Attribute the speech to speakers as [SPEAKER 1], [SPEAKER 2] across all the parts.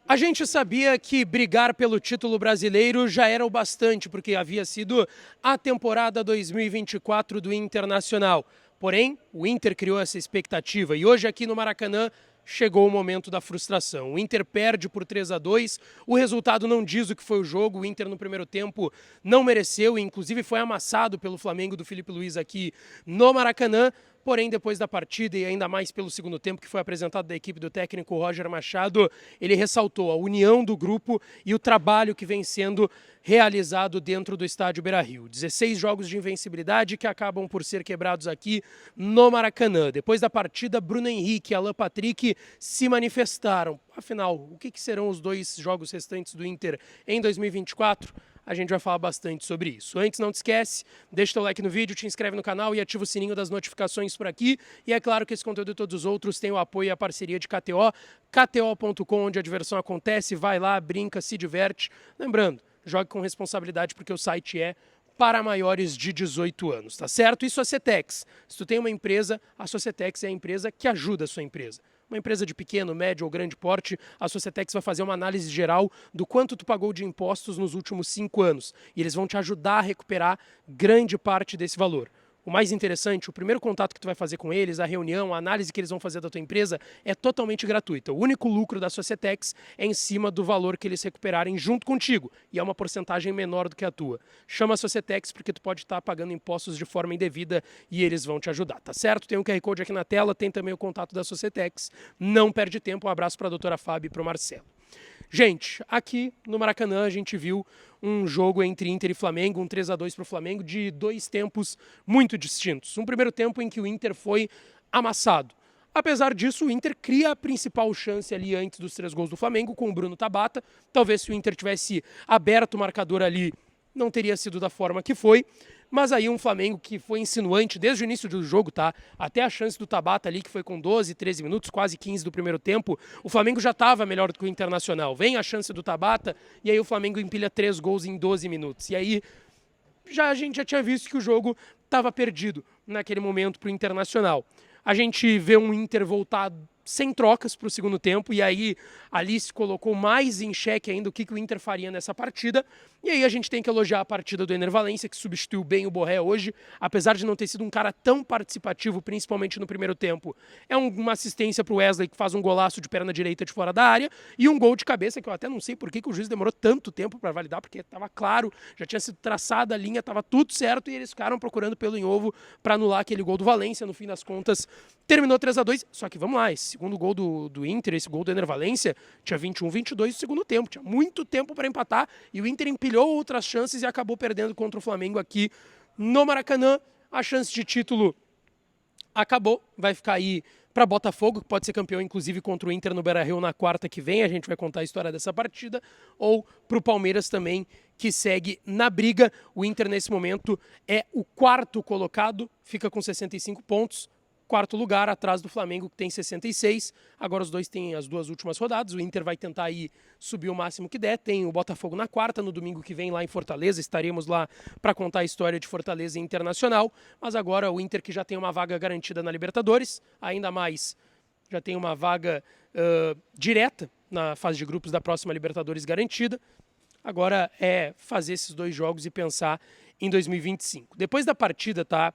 [SPEAKER 1] A gente sabia que brigar pelo título brasileiro já era o bastante, porque havia sido a temporada 2024 do Internacional. Porém, o Inter criou essa expectativa e hoje aqui no Maracanã chegou o momento da frustração. O Inter perde por 3-2, o resultado não diz o que foi o jogo, o Inter no primeiro tempo não mereceu e inclusive foi amassado pelo Flamengo do Filipe Luiz aqui no Maracanã. Porém, depois da partida e ainda mais pelo segundo tempo que foi apresentado da equipe do técnico Roger Machado, ele ressaltou a união do grupo e o trabalho que vem sendo realizado dentro do estádio Beira-Rio. 16 jogos de invencibilidade que acabam por ser quebrados aqui no Maracanã. Depois da partida, Bruno Henrique e Alan Patrick se manifestaram. Afinal, o que serão os dois jogos restantes do Inter em 2024? A gente vai falar bastante sobre isso. Antes, não te esquece, deixa teu like no vídeo, te inscreve no canal e ativa o sininho das notificações por aqui. E é claro que esse conteúdo e todos os outros têm o apoio e a parceria de KTO, kto.com, onde a diversão acontece. Vai lá, brinca, se diverte. Lembrando, jogue com responsabilidade porque o site é para maiores de 18 anos, tá certo? E Societex. Se tu tem uma empresa, a Societex é a empresa que ajuda a sua empresa. Uma empresa de pequeno, médio ou grande porte, a Societex vai fazer uma análise geral do quanto tu pagou de impostos nos últimos 5 anos. E eles vão te ajudar a recuperar grande parte desse valor. O mais interessante, o primeiro contato que tu vai fazer com eles, a reunião, a análise que eles vão fazer da tua empresa é totalmente gratuita. O único lucro da Societex é em cima do valor que eles recuperarem junto contigo. E é uma porcentagem menor do que a tua. Chama a Societex porque tu pode estar pagando impostos de forma indevida e eles vão te ajudar, tá certo? Tem um QR Code aqui na tela, tem também o contato da Societex. Não perde tempo, um abraço para a doutora Fábio e para o Marcelo. Gente, aqui no Maracanã a gente viu um jogo entre Inter e Flamengo, um 3-2 para o Flamengo, de dois tempos muito distintos. Um primeiro tempo em que o Inter foi amassado. Apesar disso, o Inter cria a principal chance ali antes dos 3 gols do Flamengo, com o Bruno Tabata. Talvez se o Inter tivesse aberto o marcador ali, não teria sido da forma que foi. Mas aí um Flamengo que foi insinuante desde o início do jogo, tá? Até a chance do Tabata ali, que foi com 12, 13 minutos, quase 15 do primeiro tempo, o Flamengo já estava melhor do que o Internacional. Vem a chance do Tabata e aí o Flamengo empilha 3 gols em 12 minutos. E aí a gente já tinha visto que o jogo estava perdido naquele momento para o Internacional. A gente vê um Inter voltado sem trocas para o segundo tempo, e aí ali se colocou mais em xeque ainda o que o Inter faria nessa partida. E aí a gente tem que elogiar a partida do Ener Valencia, que substituiu bem o Borré hoje, apesar de não ter sido um cara tão participativo, principalmente no primeiro tempo. É uma assistência para o Wesley, que faz um golaço de perna direita de fora da área, e um gol de cabeça, que eu até não sei por que o juiz demorou tanto tempo para validar, porque estava claro, já tinha sido traçada a linha, estava tudo certo, e eles ficaram procurando pelo em ovo para anular aquele gol do Valencia. No fim das contas, terminou 3-2, só que vamos lá, esse segundo gol do Inter, esse gol do Ener Valencia, tinha 21-22 no segundo tempo, tinha muito tempo para empatar, e o Inter empilhou outras chances e acabou perdendo contra o Flamengo aqui no Maracanã. A chance de título acabou, vai ficar aí para Botafogo, que pode ser campeão inclusive contra o Inter no Beira-Rio na quarta que vem, a gente vai contar a história dessa partida, ou para o Palmeiras também, que segue na briga. O Inter nesse momento é o quarto colocado, fica com 65 pontos, quarto lugar, atrás do Flamengo, que tem 66. Agora os dois têm as 2 últimas rodadas. O Inter vai tentar aí subir o máximo que der. Tem o Botafogo na quarta, no domingo que vem lá em Fortaleza. Estaremos lá para contar a história de Fortaleza e Internacional. Mas agora o Inter, que já tem uma vaga garantida na Libertadores, ainda mais já tem uma vaga direta na fase de grupos da próxima Libertadores garantida. Agora é fazer esses 2 jogos e pensar em 2025. Depois da partida, tá?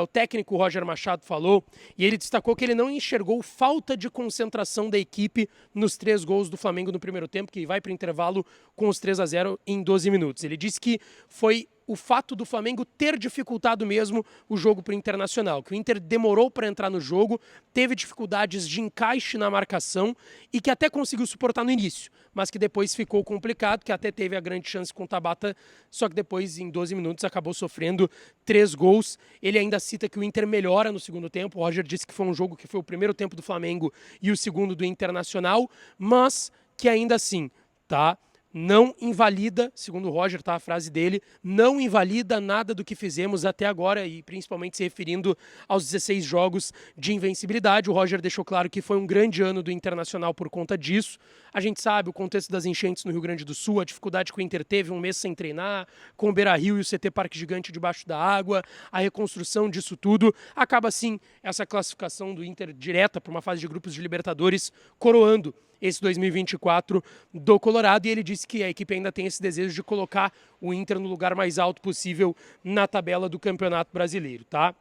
[SPEAKER 1] O técnico Roger Machado falou e ele destacou que ele não enxergou falta de concentração da equipe nos 3 gols do Flamengo no primeiro tempo, que vai para o intervalo com os 3-0 em 12 minutos. Ele disse que foi o fato do Flamengo ter dificultado mesmo o jogo para o Internacional, que o Inter demorou para entrar no jogo, teve dificuldades de encaixe na marcação e que até conseguiu suportar no início, mas que depois ficou complicado, que até teve a grande chance com o Tabata, só que depois em 12 minutos acabou sofrendo 3 gols. Ele ainda cita que o Inter melhora no segundo tempo. O Roger disse que foi um jogo que foi o primeiro tempo do Flamengo e o segundo do Internacional, mas que ainda assim, tá? Não invalida, segundo o Roger, tá, a frase dele, não invalida nada do que fizemos até agora, e principalmente se referindo aos 16 jogos de invencibilidade. O Roger deixou claro que foi um grande ano do Internacional por conta disso. A gente sabe o contexto das enchentes no Rio Grande do Sul, a dificuldade que o Inter teve, um mês sem treinar, com o Beira-Rio e o CT Parque Gigante debaixo da água, a reconstrução disso tudo. Acaba, sim, essa classificação do Inter direta para uma fase de grupos de Libertadores, coroando esse 2024 do Colorado, e ele disse que a equipe ainda tem esse desejo de colocar o Inter no lugar mais alto possível na tabela do Campeonato Brasileiro, tá?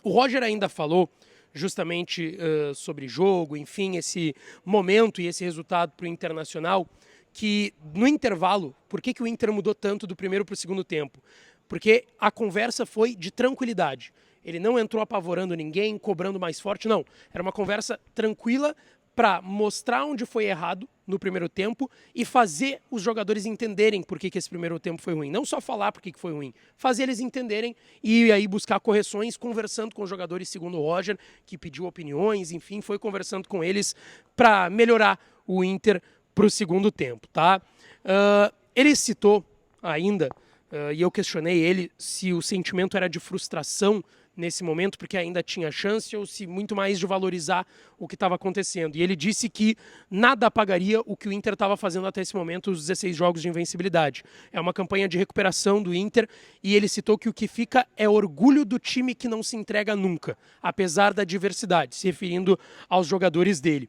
[SPEAKER 1] O Roger ainda falou justamente sobre jogo, enfim, esse momento e esse resultado para o Internacional, que no intervalo, por que o Inter mudou tanto do primeiro para o segundo tempo? Porque a conversa foi de tranquilidade. Ele não entrou apavorando ninguém, cobrando mais forte, não. Era uma conversa tranquila para mostrar onde foi errado no primeiro tempo e fazer os jogadores entenderem por que esse primeiro tempo foi ruim. Não só falar por que foi ruim, fazer eles entenderem e aí buscar correções, conversando com os jogadores, segundo o Roger, que pediu opiniões, enfim, foi conversando com eles para melhorar o Inter para o segundo tempo, tá? Ele citou ainda, e eu questionei ele se o sentimento era de frustração nesse momento, porque ainda tinha chance, ou se muito mais de valorizar o que estava acontecendo. E ele disse que nada apagaria o que o Inter estava fazendo até esse momento, os 16 jogos de invencibilidade. É uma campanha de recuperação do Inter, e ele citou que o que fica é orgulho do time que não se entrega nunca, apesar da adversidade, se referindo aos jogadores dele.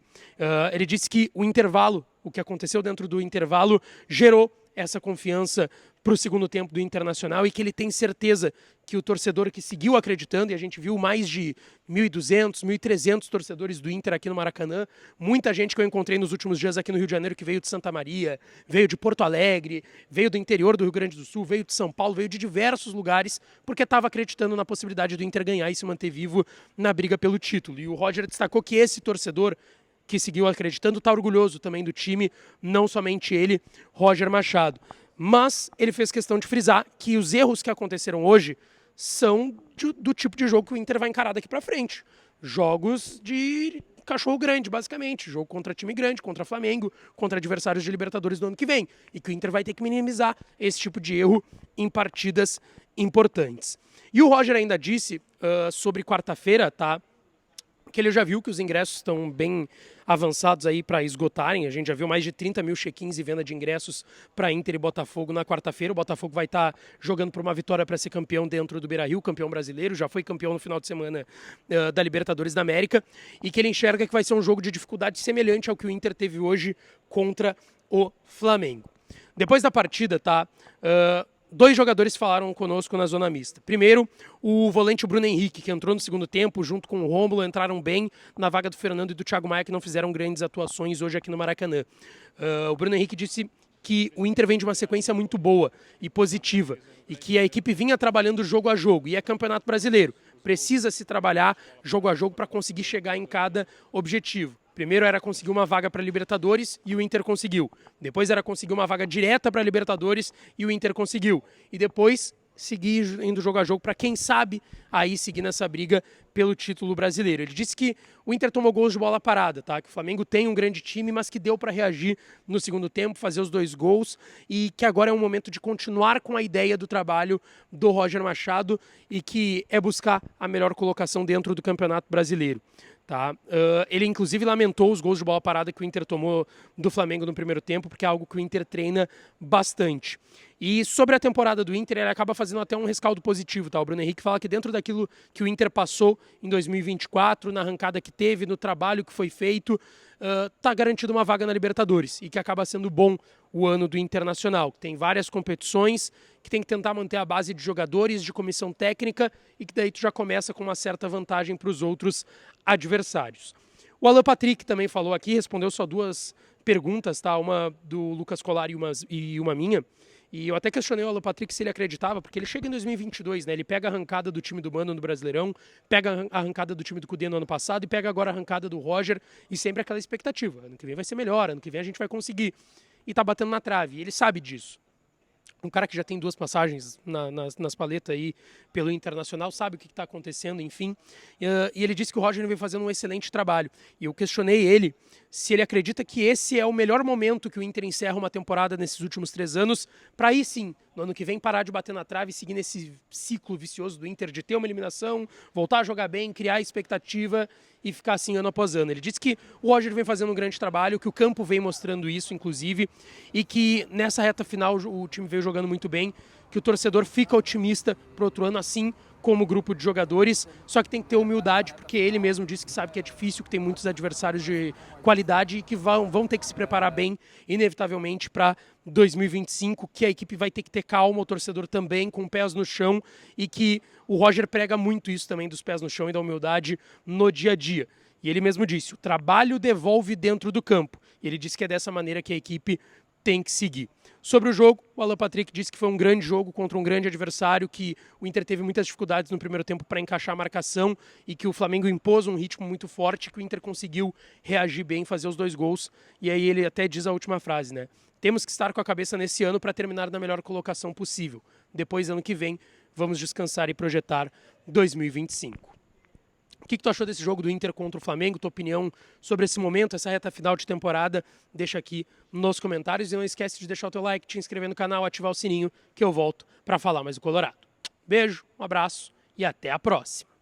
[SPEAKER 1] Ele disse que o intervalo, o que aconteceu dentro do intervalo, gerou essa confiança para o segundo tempo do Internacional e que ele tem certeza que o torcedor que seguiu acreditando, e a gente viu mais de 1.200, 1.300 torcedores do Inter aqui no Maracanã, muita gente que eu encontrei nos últimos dias aqui no Rio de Janeiro que veio de Santa Maria, veio de Porto Alegre, veio do interior do Rio Grande do Sul, veio de São Paulo, veio de diversos lugares, porque estava acreditando na possibilidade do Inter ganhar e se manter vivo na briga pelo título. E o Roger destacou que esse torcedor que seguiu acreditando está orgulhoso também do time, não somente ele, Roger Machado. Mas ele fez questão de frisar que os erros que aconteceram hoje são do tipo de jogo que o Inter vai encarar daqui para frente. Jogos de cachorro grande, basicamente. Jogo contra time grande, contra Flamengo, contra adversários de Libertadores do ano que vem. E que o Inter vai ter que minimizar esse tipo de erro em partidas importantes. E o Roger ainda disse sobre quarta-feira, tá? Que ele já viu que os ingressos estão bem avançados aí para esgotarem. A gente já viu mais de 30 mil check-ins e venda de ingressos para Inter e Botafogo na quarta-feira. O Botafogo vai estar jogando por uma vitória para ser campeão dentro do Beira-Rio, campeão brasileiro, já foi campeão no final de semana da Libertadores da América, e que ele enxerga que vai ser um jogo de dificuldade semelhante ao que o Inter teve hoje contra o Flamengo. Depois da partida, tá? Dois jogadores falaram conosco na zona mista. Primeiro, o volante Bruno Henrique, que entrou no segundo tempo, junto com o Rômulo, entraram bem na vaga do Fernando e do Thiago Maia, que não fizeram grandes atuações hoje aqui no Maracanã. O Bruno Henrique disse que o Inter vem de uma sequência muito boa e positiva, e que a equipe vinha trabalhando jogo a jogo, e é Campeonato Brasileiro. Precisa se trabalhar jogo a jogo para conseguir chegar em cada objetivo. Primeiro era conseguir uma vaga para Libertadores e o Inter conseguiu. Depois era conseguir uma vaga direta para Libertadores e o Inter conseguiu. E depois seguir indo jogo a jogo para, quem sabe, aí seguir nessa briga pelo título brasileiro. Ele disse que o Inter tomou gols de bola parada, tá? Que o Flamengo tem um grande time, mas que deu para reagir no segundo tempo, fazer os 2 gols, e que agora é um momento de continuar com a ideia do trabalho do Roger Machado e que é buscar a melhor colocação dentro do Campeonato Brasileiro. Tá? Ele inclusive lamentou os gols de bola parada que o Inter tomou do Flamengo no primeiro tempo, porque é algo que o Inter treina bastante. E sobre a temporada do Inter, ele acaba fazendo até um rescaldo positivo. Tá? O Bruno Henrique fala que dentro daquilo que o Inter passou em 2024, na arrancada que teve, no trabalho que foi feito, está garantido uma vaga na Libertadores, e que acaba sendo bom o ano do Internacional. Tem várias competições, que tem que tentar manter a base de jogadores, de comissão técnica, e que daí tu já começa com uma certa vantagem para os outros adversários. O Alan Patrick também falou aqui, respondeu só 2 perguntas, tá? Uma do Lucas Colar e uma minha. E eu até questionei o Alan Patrick se ele acreditava, porque ele chega em 2022, né? Ele pega a arrancada do time do Mano no Brasileirão, pega a arrancada do time do Cudê no ano passado e pega agora a arrancada do Roger, e sempre aquela expectativa. Ano que vem vai ser melhor, ano que vem a gente vai conseguir. E tá batendo na trave, e ele sabe disso. Um cara que já tem 2 passagens nas paletas aí pelo Internacional, sabe o que está acontecendo, enfim. E ele disse que o Roger vem fazendo um excelente trabalho. E eu questionei ele se ele acredita que esse é o melhor momento que o Inter encerra uma temporada nesses últimos 3 anos, para aí sim, no ano que vem, parar de bater na trave e seguir nesse ciclo vicioso do Inter de ter uma eliminação, voltar a jogar bem, criar expectativa e ficar assim ano após ano. Ele disse que o Roger vem fazendo um grande trabalho, que o campo vem mostrando isso, inclusive, e que nessa reta final o time veio jogando muito bem, que o torcedor fica otimista para outro ano, assim como grupo de jogadores, só que tem que ter humildade, porque ele mesmo disse que sabe que é difícil, que tem muitos adversários de qualidade e que vão ter que se preparar bem, inevitavelmente, para 2025, que a equipe vai ter que ter calma, o torcedor também, com pés no chão, e que o Roger prega muito isso também, dos pés no chão e da humildade no dia a dia. E ele mesmo disse, o trabalho devolve dentro do campo. E ele disse que é dessa maneira que a equipe tem que seguir. Sobre o jogo, o Alan Patrick disse que foi um grande jogo contra um grande adversário, que o Inter teve muitas dificuldades no primeiro tempo para encaixar a marcação e que o Flamengo impôs um ritmo muito forte, que o Inter conseguiu reagir bem, fazer os 2 gols. E aí ele até diz a última frase, né? Temos que estar com a cabeça nesse ano para terminar na melhor colocação possível. Depois, ano que vem, vamos descansar e projetar 2025. O que tu achou desse jogo do Inter contra o Flamengo? Tua opinião sobre esse momento, essa reta final de temporada, deixa aqui nos comentários. E não esquece de deixar o teu like, te inscrever no canal, ativar o sininho, que eu volto para falar mais do Colorado. Beijo, um abraço e até a próxima.